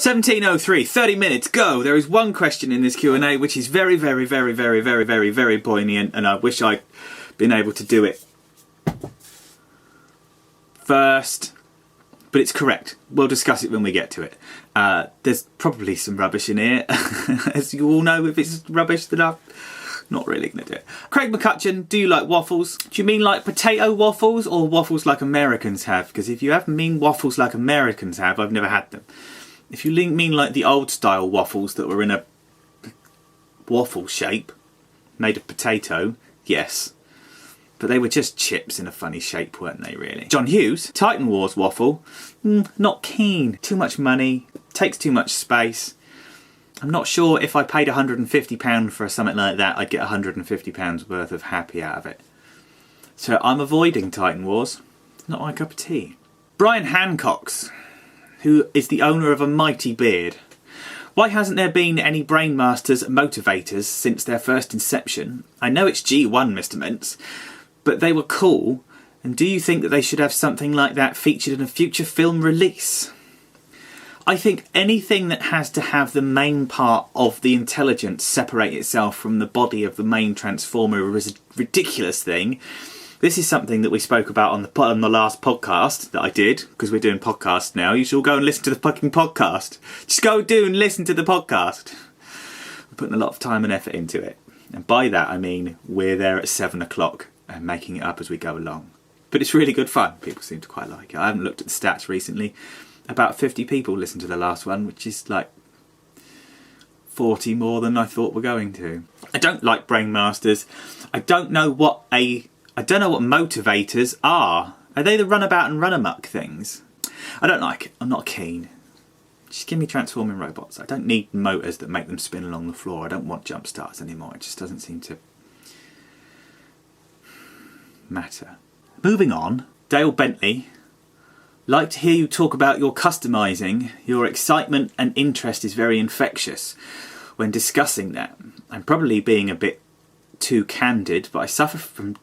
17:03, 30 minutes, go! There is one question in this Q&A which is very, very, very, very, very, very, very poignant, and I wish I'd been able to do it first, but it's correct. We'll discuss it when we get to it. There's probably some rubbish in here. As you all know, if it's rubbish, then I'm not really going to do it. Craig McCutcheon, do you like waffles? Do you mean like potato waffles or waffles like Americans have? Because if you mean waffles like Americans have, I've never had them. If you mean like the old style waffles that were in a waffle shape, made of potato, yes. But they were just chips in a funny shape, weren't they, really? John Hughes, Titan Wars waffle, not keen. Too much money, takes too much space. I'm not sure if I paid £150 for something like that, I'd get £150 worth of happy out of it. So I'm avoiding Titan Wars. Not my cup of tea. Brian Hancock's, who is the owner of a mighty beard. Why hasn't there been any Brainmasters motivators since their first inception? I know it's G1, Mr. Mintz, but they were cool, and do you think that they should have something like that featured in a future film release? I think anything that has to have the main part of the intelligence separate itself from the body of the main Transformer is a ridiculous thing. This is something that we spoke about on the last podcast that I did, because we're doing podcasts now. You should all go and listen to the fucking podcast. Just go do and listen to the podcast. We're putting a lot of time and effort into it. And by that I mean we're there at 7 o'clock and making it up as we go along. But it's really good fun. People seem to quite like it. I haven't looked at the stats recently. About 50 people listened to the last one, which is like 40 more than I thought we're going to. I don't like Brainmasters. I don't know what motivators are. Are they the runabout and run amok things? I don't like it. I'm not keen. Just give me transforming robots. I don't need motors that make them spin along the floor. I don't want jump starts anymore. It just doesn't seem to matter. Moving on, Dale Bentley. Like to hear you talk about your customising. Your excitement and interest is very infectious when discussing that. I'm probably being a bit too candid, but I suffer from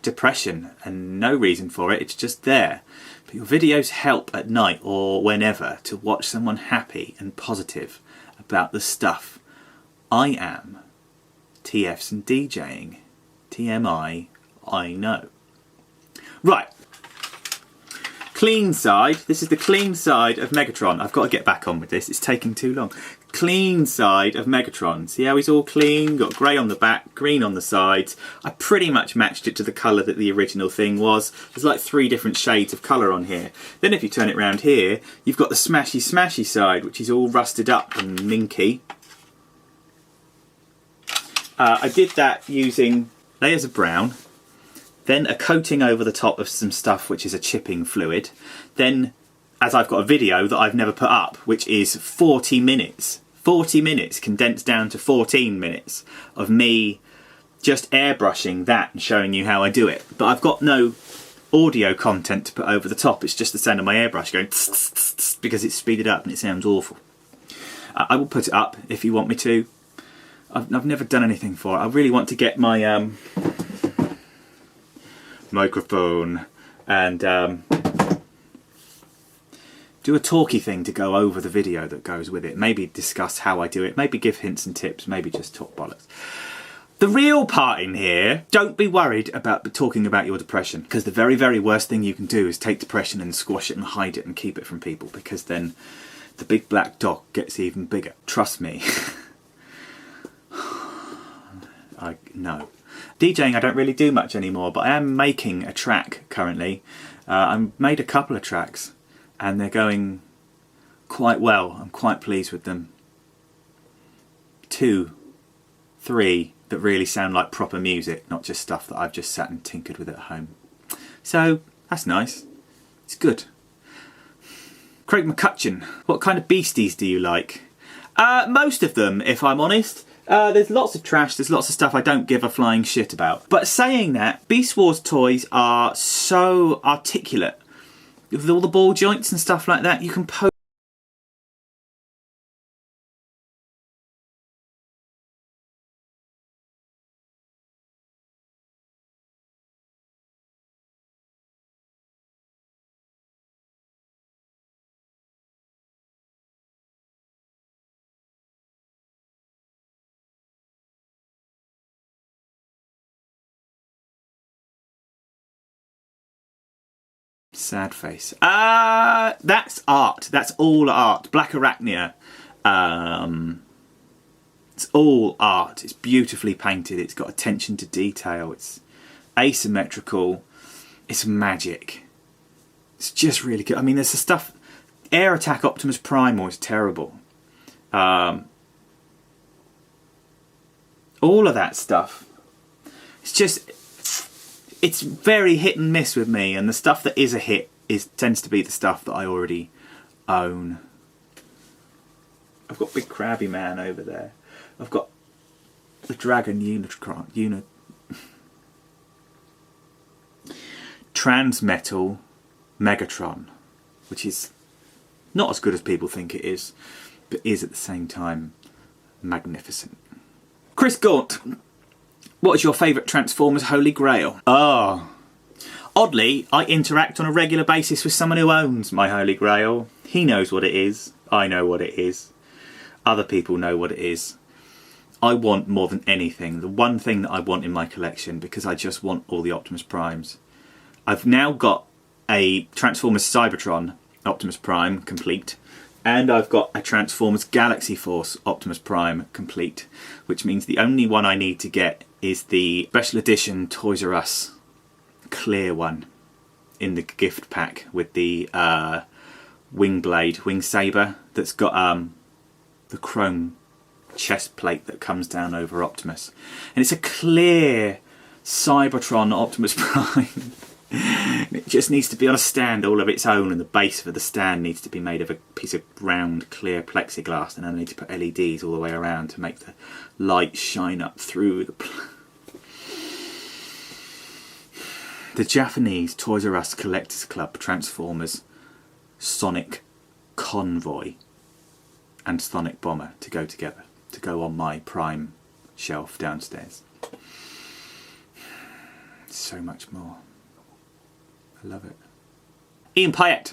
depression and no reason for it. It's just there. But your videos help at night or whenever to watch someone happy and positive about the stuff I am. TFs and DJing. TMI, I know. Right. Clean side. This is the clean side of Megatron. I've got to get back on with this. It's taking too long. Clean side of Megatron. See how he's all clean? Got grey on the back, green on the sides. I pretty much matched it to the colour that the original thing was. There's like 3 different shades of colour on here. Then if you turn it around here, you've got the smashy side, which is all rusted up and minky. I did that using layers of brown. Then a coating over the top of some stuff which is a chipping fluid. Then, as I've got a video that I've never put up, which is 40 minutes. 40 minutes condensed down to 14 minutes of me just airbrushing that and showing you how I do it. But I've got no audio content to put over the top. It's just the sound of my airbrush going tss, tss, tss, tss, because it's speeded up and it sounds awful. I will put it up if you want me to. I've never done anything for it. I really want to get my microphone and do a talky thing to go over the video that goes with it. Maybe discuss how I do it. Maybe give hints and tips. Maybe just talk bollocks. The real part in here, don't be worried about talking about your depression, because the very, very worst thing you can do is take depression and squash it and hide it and keep it from people, because then the big black dog gets even bigger. Trust me. No. DJing I don't really do much anymore, but I am making a track currently. I've made a couple of tracks and they're going quite well. I'm quite pleased with them. 2, 3 that really sound like proper music, not just stuff that I've just sat and tinkered with at home. So that's nice. It's good. Craig McCutcheon, what kind of beasties do you like? Most of them, if I'm honest. There's lots of trash, there's lots of stuff I don't give a flying shit about. But saying that, Beast Wars toys are so articulate. With all the ball joints and stuff like that, you can pose sad face. That's art. That's all art. Black Arachnia. It's all art. It's beautifully painted. It's got attention to detail. It's asymmetrical. It's magic. It's just really good. I mean, there's the stuff... Air Attack Optimus Prime was terrible. All of that stuff. It's just... It's very hit and miss with me, and the stuff that is a hit tends to be the stuff that I already own. I've got Big Crabby Man over there. I've got the Dragon Transmetal Megatron, which is not as good as people think it is, but is at the same time magnificent. Chris Gaunt, what is your favourite Transformers Holy Grail? Oh, oddly, I interact on a regular basis with someone who owns my Holy Grail. He knows what it is. I know what it is. Other people know what it is. I want more than anything, the one thing that I want in my collection, because I just want all the Optimus Primes. I've now got a Transformers Cybertron Optimus Prime complete, and I've got a Transformers Galaxy Force Optimus Prime complete, which means the only one I need to get is the special edition Toys R Us clear one in the gift pack with the wing saber that's got the chrome chest plate that comes down over Optimus, and it's a clear Cybertron Optimus Prime. It just needs to be on a stand all of its own, and the base for the stand needs to be made of a piece of round clear plexiglass, and then I need to put LEDs all the way around to make the light shine up through the Japanese Toys R Us Collectors Club Transformers Sonic Convoy and Sonic Bomber to go together, to go on my Prime shelf downstairs. So much more. I love it. Ian Payette,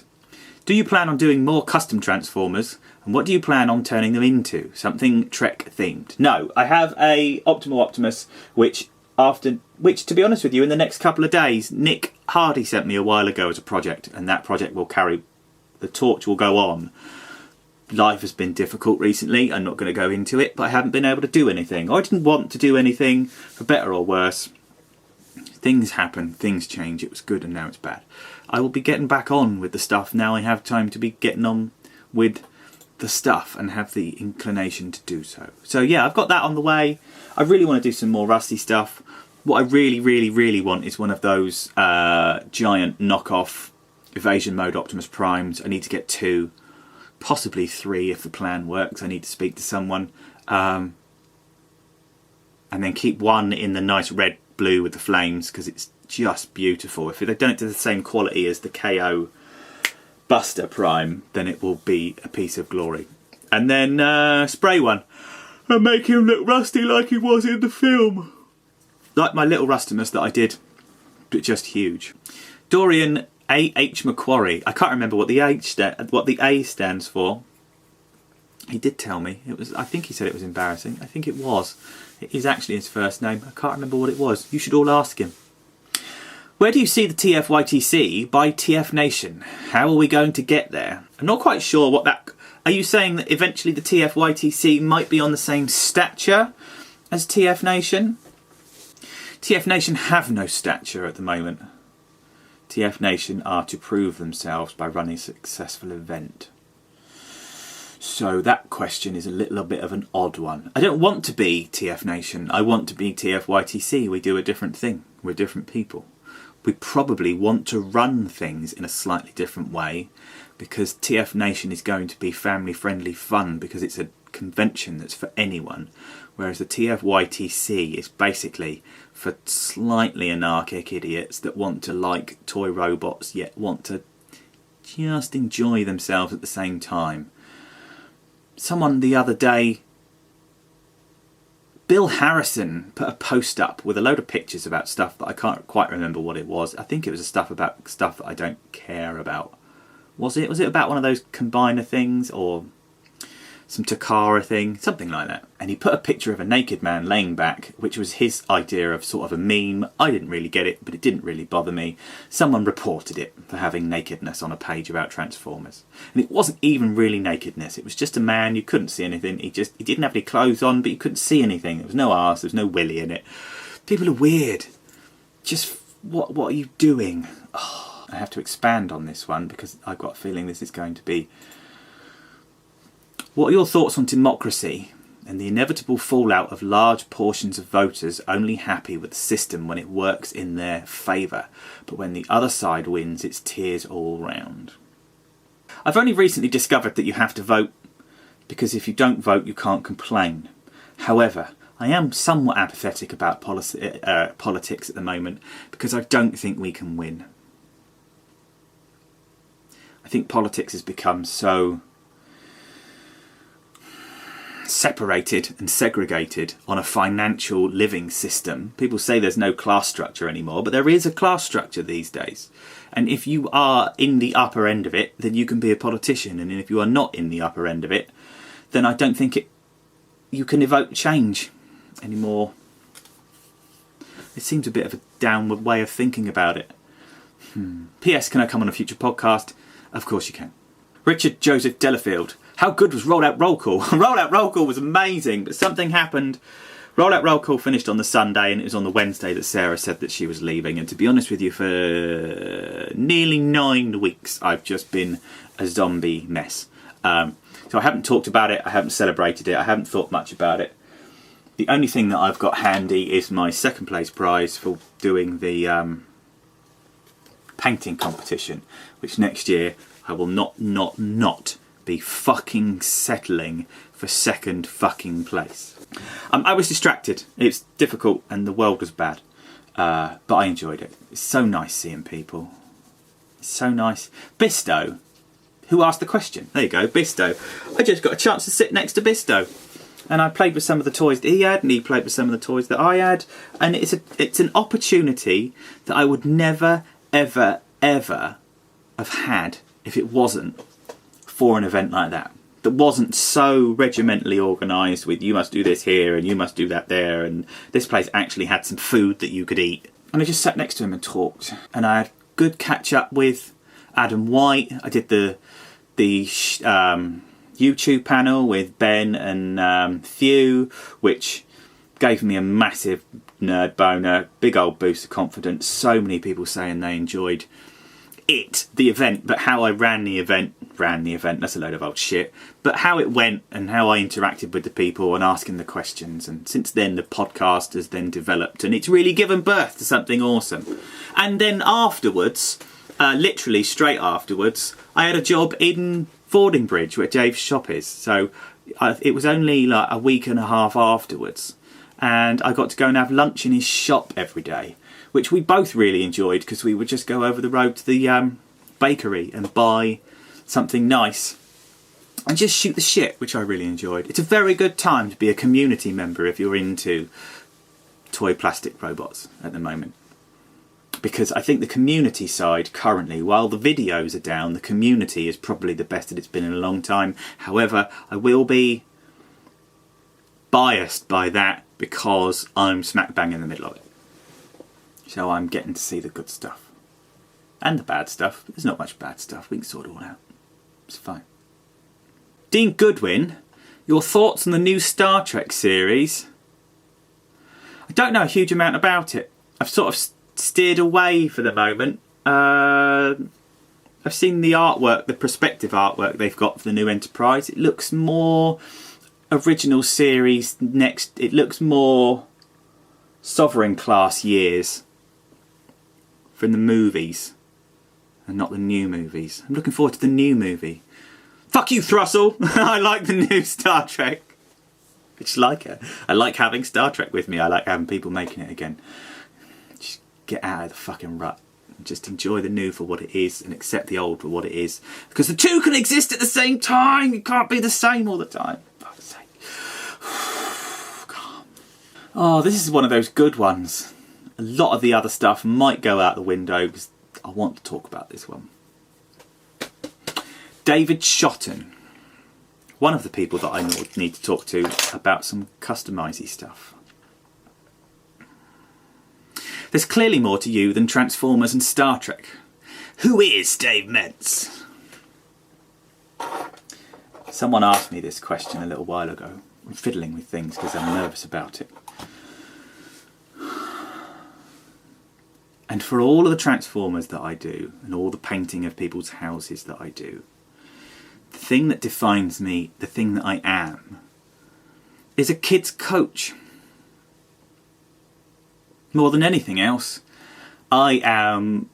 do you plan on doing more custom Transformers, and what do you plan on turning them into? Something Trek themed? No, I have a Optimal Optimus, which to be honest with you, in the next couple of days, Nick Hardy sent me a while ago as a project, and that project will carry, the torch will go on. Life has been difficult recently. I'm not going to go into it, but I haven't been able to do anything. I didn't want to do anything, for better or worse. Things happen, things change. It was good and now it's bad. I will be getting back on with the stuff now. I have time to be getting on with the stuff and have the inclination to do so. So yeah, I've got that on the way. I really want to do some more Rusty stuff. What I really want is one of those giant knockoff evasion mode Optimus Primes. I need to get 2, possibly 3 if the plan works. I need to speak to someone. And then keep one in the nice red blue with the flames, because it's just beautiful. If they've done it to the same quality as the KO Buster Prime, then it will be a piece of glory. And then spray one and make him look rusty like he was in the film. Like my little Rustimus that I did, but just huge. Dorian A.H. Macquarie. I can't remember what the A stands for. He did tell me. I think he said it was embarrassing. I think it was. It is actually his first name. I can't remember what it was. You should all ask him. Where do you see the TFYTC by TF Nation? How are we going to get there? I'm not quite sure what that... Are you saying that eventually the TFYTC might be on the same stature as TF Nation? TF Nation have no stature at the moment. TF Nation are to prove themselves by running a successful event. So that question is a little bit of an odd one. I don't want to be TF Nation. I want to be TFYTC. We do a different thing. We're different people. We probably want to run things in a slightly different way, because TF Nation is going to be family friendly fun because it's a convention that's for anyone, whereas the TFYTC is basically for slightly anarchic idiots that want to like toy robots yet want to just enjoy themselves at the same time. Someone the other day, Bill Harrison, put a post up with a load of pictures about stuff that I can't quite remember what it was. I think it was stuff about stuff that I don't care about. Was it about one of those combiner things, or some Takara thing, something like that. And he put a picture of a naked man laying back, which was his idea of sort of a meme. I didn't really get it, but it didn't really bother me. Someone reported it for having nakedness on a page about Transformers. And it wasn't even really nakedness. It was just a man, you couldn't see anything. He didn't have any clothes on, but you couldn't see anything. There was no arse, there was no willy in it. People are weird. Just, what are you doing? Oh, I have to expand on this one because I've got a feeling this is going to be... What are your thoughts on democracy and the inevitable fallout of large portions of voters only happy with the system when it works in their favour, but when the other side wins, it's tears all round? I've only recently discovered that you have to vote, because if you don't vote, you can't complain. However, I am somewhat apathetic about politics at the moment, because I don't think we can win. I think politics has become so separated and segregated on a financial living system. People say there's no class structure anymore, but there is a class structure these days. And if you are in the upper end of it, then you can be a politician. And if you are not in the upper end of it, then I don't think you can evoke change anymore. It seems a bit of a downward way of thinking about it. P.S. Can I come on a future podcast? Of course you can. Richard Joseph Delafield. How good was Rollout Roll Call? Rollout Roll Call was amazing, but something happened. Rollout Roll Call finished on the Sunday, and it was on the Wednesday that Sarah said that she was leaving. And to be honest with you, for nearly 9 weeks, I've just been a zombie mess. So I haven't talked about it, I haven't celebrated it, I haven't thought much about it. The only thing that I've got handy is my second place prize for doing the painting competition, which next year I will not be fucking settling for second fucking place. I was distracted. It's difficult and the world was bad, but I enjoyed it. It's so nice seeing people. It's so nice. Bisto, who asked the question? There you go, Bisto. I just got a chance to sit next to Bisto, and I played with some of the toys that he had, and he played with some of the toys that I had, and it's an opportunity that I would never, ever, ever have had if it wasn't for an event like that. That wasn't so regimentally organised with you must do this here and you must do that there, and this place actually had some food that you could eat. And I just sat next to him and talked, and I had good catch up with Adam White. I did the YouTube panel with Ben and Thew, which gave me a massive nerd boner, big old boost of confidence. So many people saying they enjoyed the event, but how I ran the event, that's a load of old shit, but how it went and how I interacted with the people and asking the questions. And since then the podcast has then developed and it's really given birth to something awesome. And then afterwards, literally straight afterwards, I had a job in Fordingbridge where Dave's shop is. So it was only like a week and a half afterwards, and I got to go and have lunch in his shop every day, which we both really enjoyed because we would just go over the road to the bakery and buy something nice and just shoot the shit, which I really enjoyed. It's a very good time to be a community member if you're into toy plastic robots at the moment. Because I think the community side currently, while the videos are down, the community is probably the best that it's been in a long time. However, I will be biased by that because I'm smack bang in the middle of it. So I'm getting to see the good stuff. And the bad stuff. There's not much bad stuff. We can sort it all out. It's fine. Dean Goodwin, your thoughts on the new Star Trek series? I don't know a huge amount about it. I've sort of steered away for the moment. I've seen the artwork, the prospective artwork they've got for the new Enterprise. It looks more original series next. It looks more Sovereign class years from the movies and not the new movies. I'm looking forward to the new movie. Fuck you, Thrussell! I like the new Star Trek. I just like it. I like having Star Trek with me. I like having people making it again. Just get out of the fucking rut. And just enjoy the new for what it is and accept the old for what it is. Because the two can exist at the same time. You can't be the same all the time. Fuck's sake. Oh, this is one of those good ones. A lot of the other stuff might go out the window because I want to talk about this one. David Shotton. one of the people that I need to talk to about some customisy stuff. There's clearly more to you than Transformers and Star Trek. Who is Dave Mentz? Someone asked me this question a little while ago. I'm fiddling with things because I'm nervous about it. And for all of the Transformers that I do, and all the painting of people's houses that I do, the thing that defines me, the thing that I am, is a kid's coach. More than anything else, I am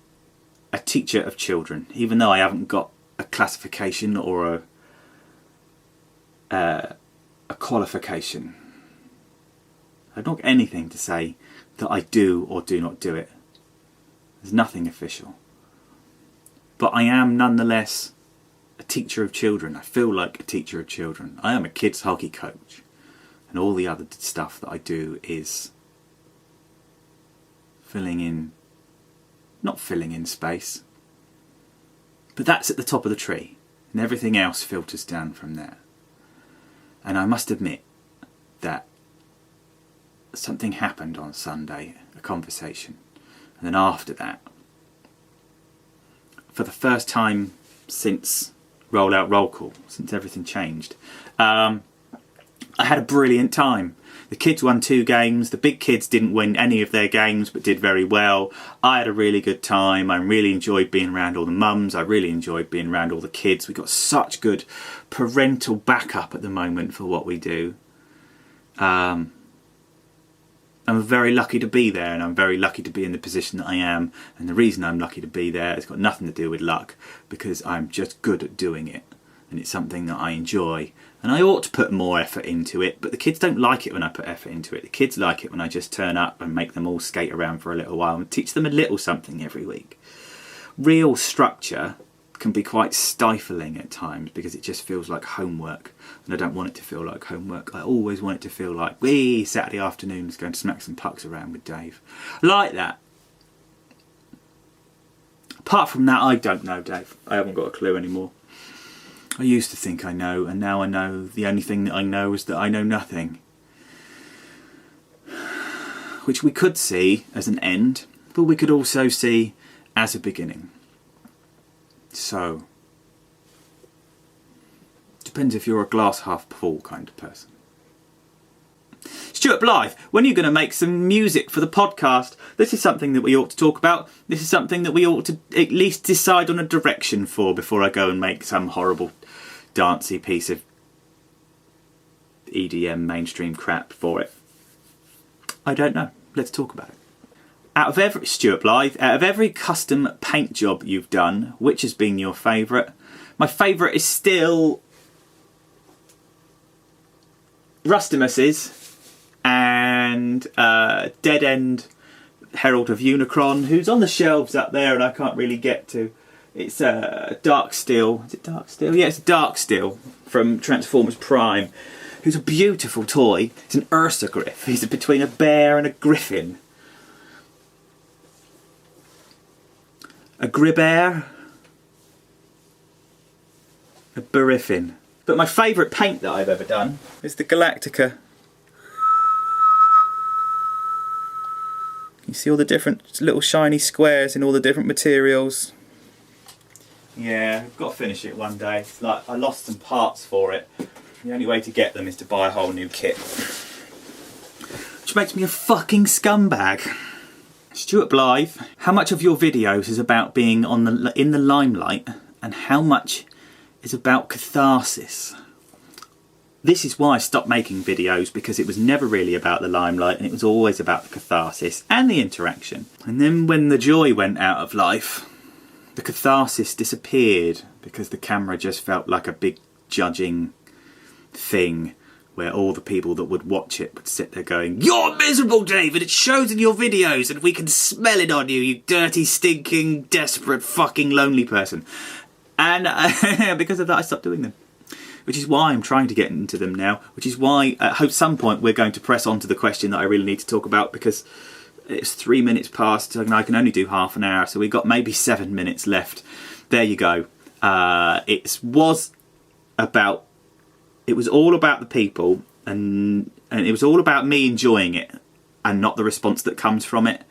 a teacher of children, even though I haven't got a classification or a qualification. I've not got anything to say that I do or do not do it. There's nothing official. But I am nonetheless a teacher of children. I feel like a teacher of children. I am a kids hockey coach. And all the other stuff that I do is not filling in space. But that's at the top of the tree. And everything else filters down from there. And I must admit that something happened on Sunday, a conversation. And then after that, for the first time since Roll Out Roll Call, since everything changed, I had a brilliant time. The kids won 2 games. The big kids didn't win any of their games but did very well. I had a really good time. I really enjoyed being around all the mums. I really enjoyed being around all the kids. We got such good parental backup at the moment for what we do. I'm very lucky to be there, and I'm very lucky to be in the position that I am. And the reason I'm lucky to be there has got nothing to do with luck, because I'm just good at doing it. And it's something that I enjoy. And I ought to put more effort into it, but the kids don't like it when I put effort into it. The kids like it when I just turn up and make them all skate around for a little while and teach them a little something every week. Real structure can be quite stifling at times because it just feels like homework, and I don't want it to feel like homework. I always want it to feel like, Saturday afternoons going to smack some pucks around with Dave. Like that. Apart from that, I don't know, Dave. I haven't got a clue anymore. I used to think I know, and now I know the only thing that I know is that I know nothing. Which we could see as an end, but we could also see as a beginning. So, depends if you're a glass half full kind of person. Stuart Blythe, when are you going to make some music for the podcast? This is something that we ought to talk about. This is something that we ought to at least decide on a direction for before I go and make some horrible dancey piece of EDM mainstream crap for it. I don't know. Let's talk about it. Stuart Blythe, out of every custom paint job you've done, which has been your favourite? My favourite is still Rustimus's and Dead End Herald of Unicron, who's on the shelves up there and I can't really get to. It's Dark Steel. Is it Dark Steel? Yeah, it's Dark Steel from Transformers Prime, who's a beautiful toy. It's an Ursagriff. He's between a bear and a griffin. A Gribear. A Beriffin. But my favourite paint that I've ever done is the Galactica. You see all the different little shiny squares in all the different materials. Yeah, I've got to finish it one day. It's like I lost some parts for it. The only way to get them is to buy a whole new kit. Which makes me a fucking scumbag. Stuart Blythe, how much of your videos is about being in the limelight, and how much is about catharsis? This is why I stopped making videos, because it was never really about the limelight and it was always about the catharsis and the interaction. And then when the joy went out of life, the catharsis disappeared because the camera just felt like a big judging thing where all the people that would watch it would sit there going, "You're miserable, David, it shows in your videos and we can smell it on you, you dirty, stinking, desperate, fucking lonely person." And because of that I stopped doing them. Which is why I'm trying to get into them now, which is why at some point we're going to press on to the question that I really need to talk about, because it's 3 minutes past and I can only do half an hour, so we've got maybe 7 minutes left. There you go. It was about It was all about the people, and it was all about me enjoying it and not the response that comes from it.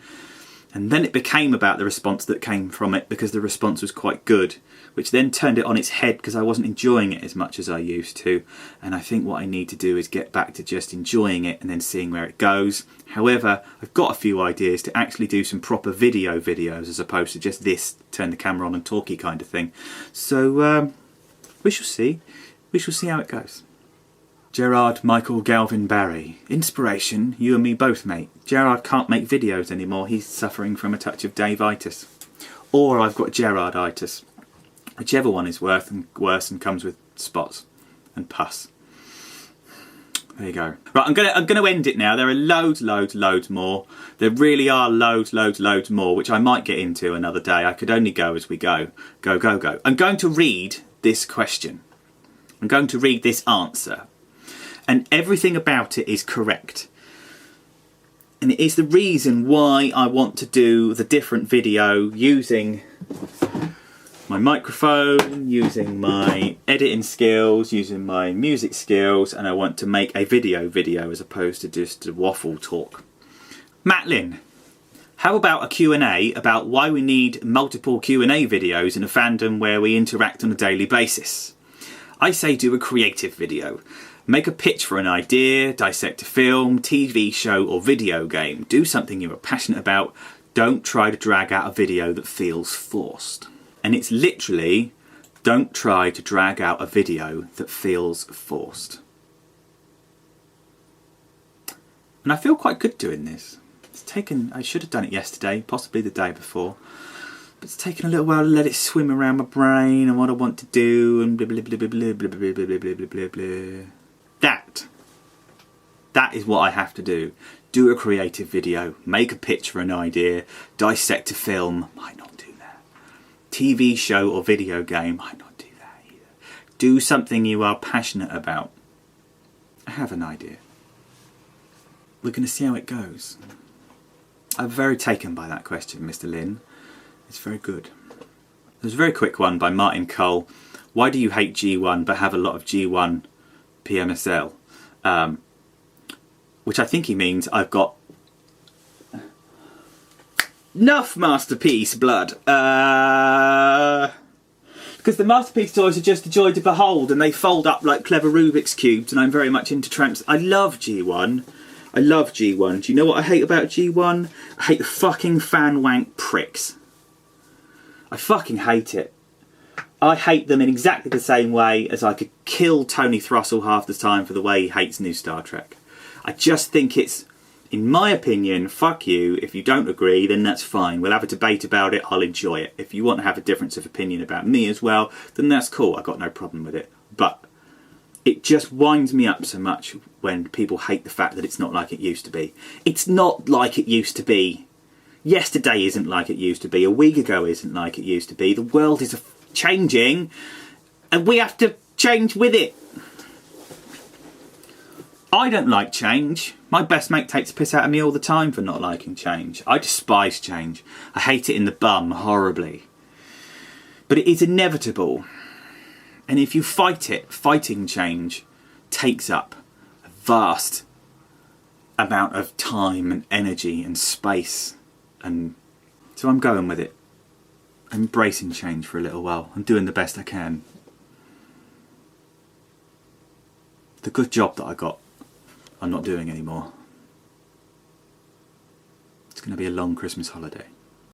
And then it became about the response that came from it because the response was quite good, which then turned it on its head because I wasn't enjoying it as much as I used to. And I think what I need to do is get back to just enjoying it and then seeing where it goes. However, I've got a few ideas to actually do some proper videos as opposed to just this turn the camera on and talky kind of thing. So we shall see. We shall see how it goes. Gerard Michael Galvin Barry. Inspiration, you and me both, mate. Gerard can't make videos anymore. He's suffering from a touch of Dave-itis. Or I've got Gerard-itis. Whichever one is worse and comes with spots and pus. There you go. Right, I'm gonna end it now. There are loads more. There really are loads more, which I might get into another day. I could only go as we go. Go. I'm going to read this question. I'm going to read this answer. And everything about it is correct. And it is the reason why I want to do the different video using my microphone, using my editing skills, using my music skills, and I want to make a video as opposed to just a waffle talk. Matt Lynn, how about a Q&A about why we need multiple Q&A videos in a fandom where we interact on a daily basis? I say do a creative video. Make a pitch for an idea, dissect a film, TV show or video game. Do something you are passionate about. Don't try to drag out a video that feels forced. And it's literally, don't try to drag out a video that feels forced. And I feel quite good doing this. I should have done it yesterday, possibly the day before. But it's taken a little while to let it swim around my brain and what I want to do and blah blah blah blah blah blah blah blah blah blah blah blah. That is what I have to do. Do a creative video, make a pitch for an idea, dissect a film, might not do that. TV show or video game, might not do that either. Do something you are passionate about. I have an idea. We're going to see how it goes. I'm very taken by that question, Mr. Lynn. It's very good. There's a very quick one by Martin Cole. Why do you hate G1 but have a lot of G1 PMSL? Which I think he means I've got enough Masterpiece blood. Because the Masterpiece toys are just a joy to behold and they fold up like clever Rubik's Cubes and I'm very much into tramps. I love G1. I love G1. Do you know what I hate about G1? I hate the fucking fan wank pricks. I fucking hate it. I hate them in exactly the same way as I could kill Tony Thrussell half the time for the way he hates new Star Trek. I just think it's, in my opinion, fuck you. If you don't agree, then that's fine. We'll have a debate about it. I'll enjoy it. If you want to have a difference of opinion about me as well, then that's cool. I've got no problem with it. But it just winds me up so much when people hate the fact that it's not like it used to be. It's not like it used to be. Yesterday isn't like it used to be. A week ago isn't like it used to be. The world is changing and we have to change with it. I don't like change. My best mate takes a piss out of me all the time for not liking change. I despise change. I hate it in the bum horribly. But it is inevitable. And if you fight it, fighting change takes up a vast amount of time and energy and space. And so I'm going with it. I'm embracing change for a little while. I'm doing the best I can. The good job that I got, I'm not doing anymore. It's going to be a long Christmas holiday.